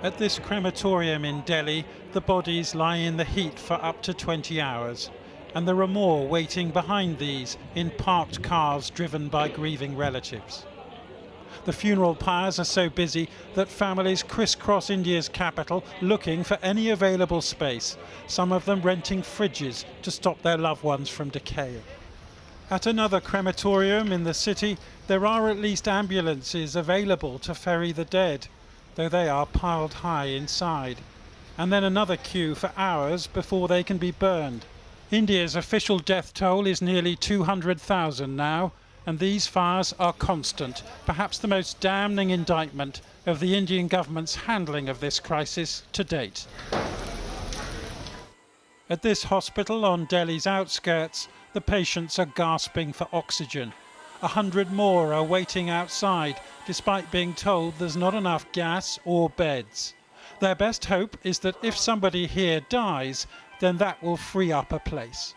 At this crematorium in Delhi, the bodies lie in the heat for up to 20 hours. And there are more waiting behind these in parked cars driven by grieving relatives. The funeral pyres are so busy that families crisscross India's capital looking for any available space, some of them renting fridges to stop their loved ones from decaying. At another crematorium in the city, there are at least ambulances available to ferry the dead, though they are piled high inside. And then another queue for hours before they can be burned. India's official death toll is nearly 200,000 now, and these fires are constant, perhaps the most damning indictment of the Indian government's handling of this crisis to date. At this hospital on Delhi's outskirts, the patients are gasping for oxygen. 100 more are waiting outside, despite being told there's not enough gas or beds. Their best hope is that if somebody here dies, then that will free up a place.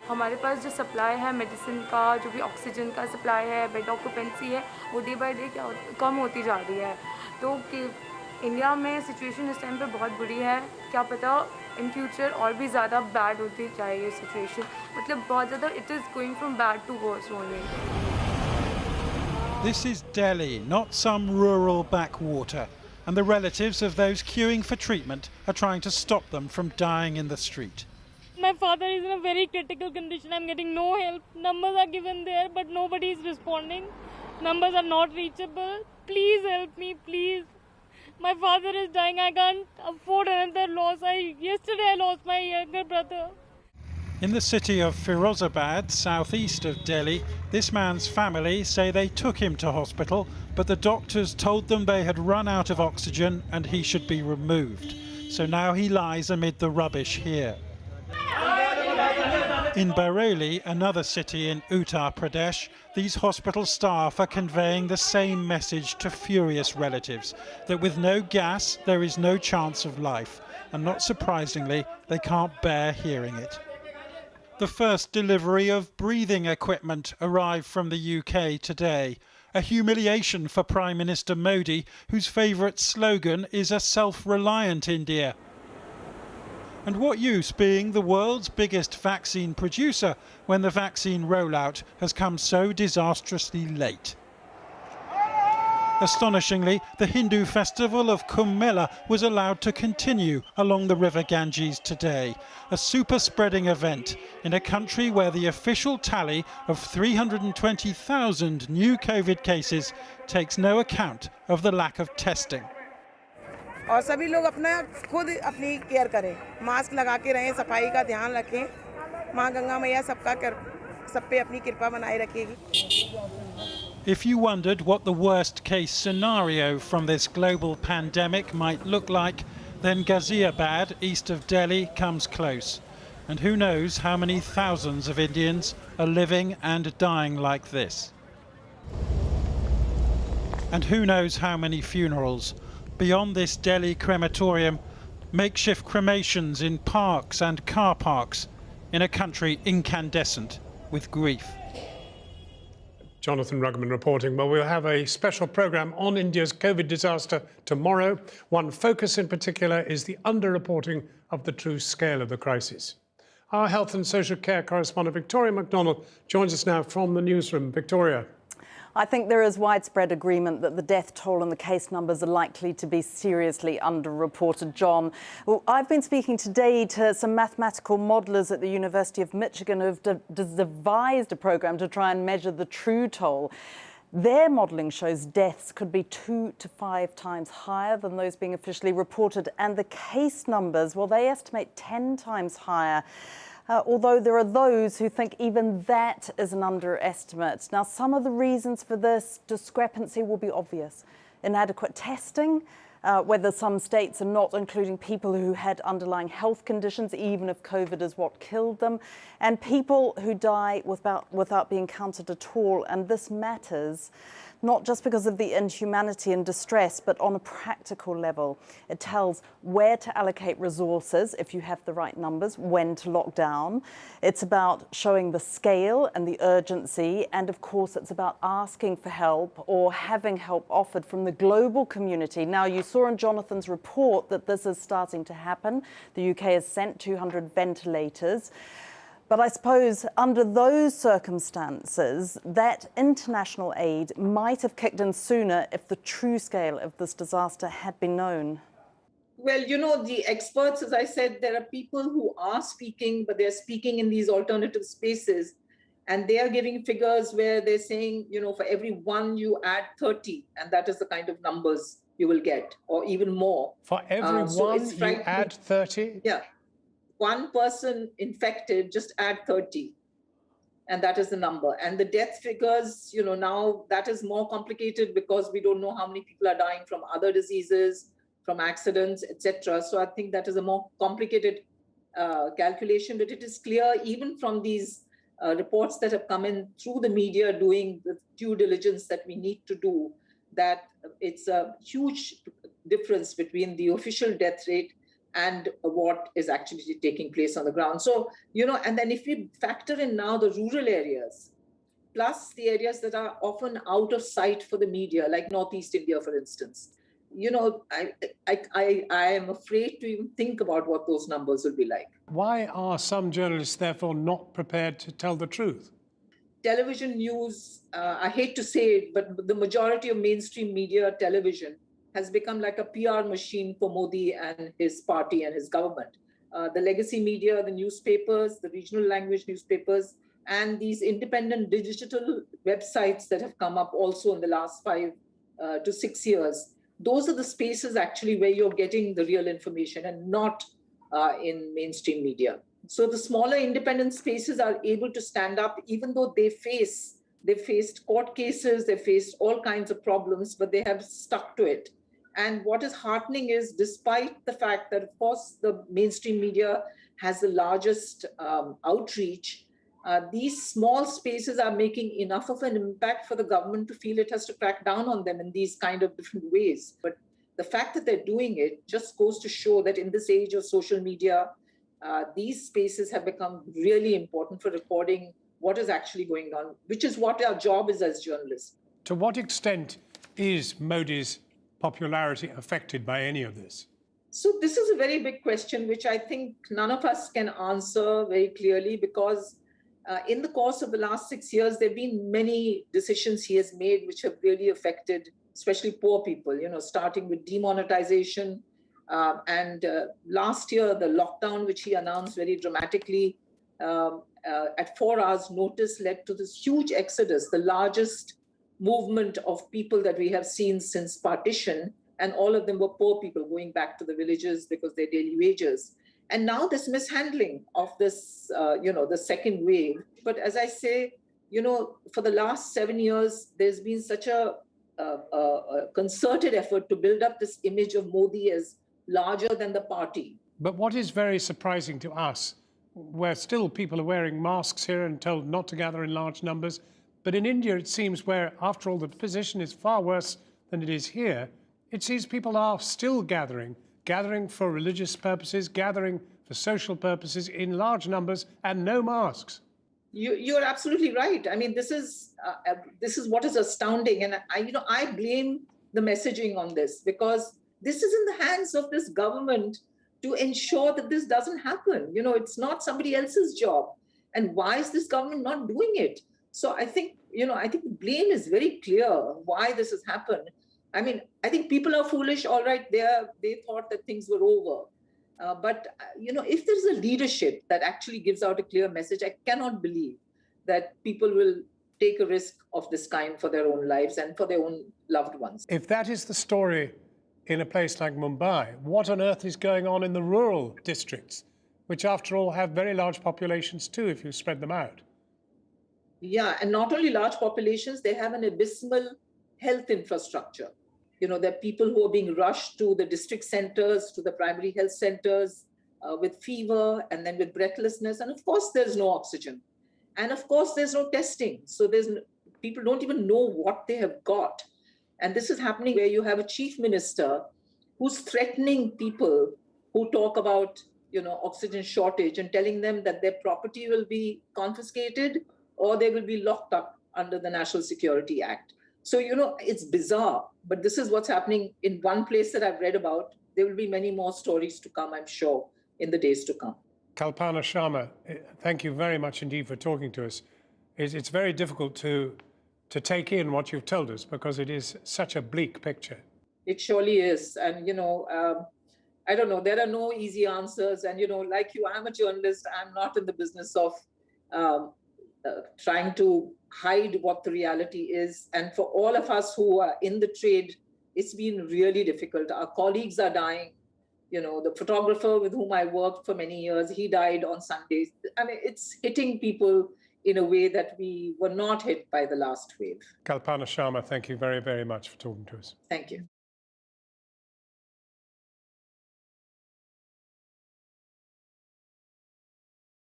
हमारे पास जो supply है medicine का, जो भी oxygen का supply है, bed occupancy है, वो डे बाय डे कम होती जा रही है। तो कि इंडिया में सिचुएशन इस टाइम पे बहुत बुरी है। क्या पता इन फ्यूचर और भी ज़्यादा बैड होती जाए ये सिचुएशन। मतलब बहुत ज़्यादा it is going from bad to worse only. This is Delhi, not some rural backwater, and the relatives of those queuing for treatment are trying to stop them from dying in the street. My father is in a very critical condition. I'm getting no help. Numbers are given there, but nobody is responding. Numbers are not reachable. Please help me, please. My father is dying. I can't afford another loss. Yesterday I lost my younger brother. In the city of Firozabad, southeast of Delhi, this man's family say they took him to hospital, but the doctors told them they had run out of oxygen and he should be removed. So now he lies amid the rubbish here. In Bareilly, another city in Uttar Pradesh, these hospital staff are conveying the same message to furious relatives, that with no gas there is no chance of life, and not surprisingly, they can't bear hearing it. The first delivery of breathing equipment arrived from the UK today, a humiliation for Prime Minister Modi, whose favourite slogan is a self-reliant India. And what use being the world's biggest vaccine producer when the vaccine rollout has come so disastrously late? Astonishingly, the Hindu festival of Kumbh Mela was allowed to continue along the river Ganges today, a super-spreading event in a country where the official tally of 320,000 new COVID cases takes no account of the lack of testing. और सभी लोग अपना खुद अपनी care करें, mask लगा के रहें, सफाई का ध्यान रखें। माँ गंगा मैया सब पे अपनी कृपा बनाए रखेगी। If you wondered what the worst case scenario from this global pandemic might look like, then Ghaziabad, east of Delhi, comes close. And who knows how many thousands of Indians are living and dying like this. And who knows how many funerals. Beyond this Delhi crematorium, makeshift cremations in parks and car parks in a country incandescent with grief. Jonathan Rugman reporting. Well, we'll have a special programme on India's COVID disaster tomorrow. One focus in particular is the underreporting of the true scale of the crisis. Our health and social care correspondent Victoria McDonald joins us now from the newsroom. Victoria. I think there is widespread agreement that the death toll and the case numbers are likely to be seriously underreported. John, well, I've been speaking today to some mathematical modellers at the University of Michigan who have devised a programme to try and measure the true toll. Their modelling shows deaths could be 2 to 5 times higher than those being officially reported, and the case numbers, well, they estimate 10 times higher. Although there are those who think even that is an underestimate. Now, some of the reasons for this discrepancy will be obvious. Inadequate testing, whether some states are not including people who had underlying health conditions, even if COVID is what killed them, and people who die without being counted at all. And this matters. not just because of the inhumanity and distress, but on a practical level. It tells where to allocate resources if you have the right numbers, when to lock down. It's about showing the scale and the urgency, and of course it's about asking for help or having help offered from the global community. Now, you saw in Jonathan's report that this is starting to happen. The UK has sent 200 ventilators. But I suppose under those circumstances, that international aid might have kicked in sooner if the true scale of this disaster had been known. Well, you know, the experts, as I said, there are people who are speaking, but they're speaking in these alternative spaces. And they are giving figures where they're saying, you know, for every one you add 30, and that is the kind of numbers you will get, or even more. For every one you add 30? Yeah. One person infected, just add 30. And that is the number. And the death figures, you know, now that is more complicated because we don't know how many people are dying from other diseases, from accidents, etc. So I think that is a more complicated calculation, but it is clear even from these reports that have come in through the media doing the due diligence that we need to do, that it's a huge difference between the official death rate and what is actually taking place on the ground. So, you know, and then if we factor in now the rural areas, plus the areas that are often out of sight for the media, like Northeast India, for instance, you know, I am afraid to even think about what those numbers will be like. Why are some journalists therefore not prepared to tell the truth? Television news, I hate to say it, but the majority of mainstream media, television, has become like a PR machine for Modi and his party and his government. The legacy media, the newspapers, the regional language newspapers, and these independent digital websites that have come up also in the last 5 to 6 years, those are the spaces actually where you're getting the real information and not in mainstream media. So the smaller independent spaces are able to stand up, even though they faced court cases, they faced all kinds of problems, but they have stuck to it. And what is heartening is, despite the fact that, of course, the mainstream media has the largest outreach, these small spaces are making enough of an impact for the government to feel it has to crack down on them in these kind of different ways. But the fact that they're doing it just goes to show that in this age of social media, these spaces have become really important for recording what is actually going on, which is what our job is as journalists. To what extent is Modi's popularity affected by any of this? So this is a very big question, which I think none of us can answer very clearly, because in the course of the last 6 years, there have been many decisions he has made which have really affected, especially poor people, you know, starting with demonetization. And last year, the lockdown, which he announced very dramatically at 4 hours notice, led to this huge exodus, the largest movement of people that we have seen since partition. And all of them were poor people going back to the villages because their daily wages. And now this mishandling of this, you know, the second wave. But as I say, you know, for the last 7 years, there's been such a concerted effort to build up this image of Modi as larger than the party. But what is very surprising to us, where still people are wearing masks here and told not to gather in large numbers, but in India it seems, where after all the position is far worse than it is here, it seems people are still gathering for religious purposes, gathering for social purposes in large numbers, and no masks. You're absolutely right. I mean, this is what is astounding, and I blame the messaging on this, because this is in the hands of this government to ensure that this doesn't happen. You know, it's not somebody else's job. And why is this government not doing it? So I think the blame is very clear why this has happened. I mean, I think people are foolish, all right, they thought that things were over. But, you know, if there's a leadership that actually gives out a clear message, I cannot believe that people will take a risk of this kind for their own lives and for their own loved ones. If that is the story in a place like Mumbai, what on earth is going on in the rural districts, which after all have very large populations too, if you spread them out? Yeah, and not only large populations, they have an abysmal health infrastructure. You know, there are people who are being rushed to the district centers, to the primary health centers with fever and then with breathlessness. And of course, there's no oxygen. And of course, there's no testing. So people don't even know what they have got. And this is happening where you have a chief minister who's threatening people who talk about, oxygen shortage and telling them that their property will be confiscated or they will be locked up under the National Security Act. So, it's bizarre, but this is what's happening in one place that I've read about. There will be many more stories to come, I'm sure, in the days to come. Kalpana Sharma, thank you very much indeed for talking to us. It's very difficult to take in what you've told us because it is such a bleak picture. It surely is. And, I don't know, there are no easy answers. And, like you, I'm a journalist. I'm not in the business of trying to hide what the reality is. And for all of us who are in the trade, it's been really difficult. Our colleagues are dying. The photographer with whom I worked for many years, he died on Sundays. I mean, it's hitting people in a way that we were not hit by the last wave. Kalpana Sharma, thank you very, very much for talking to us. Thank you.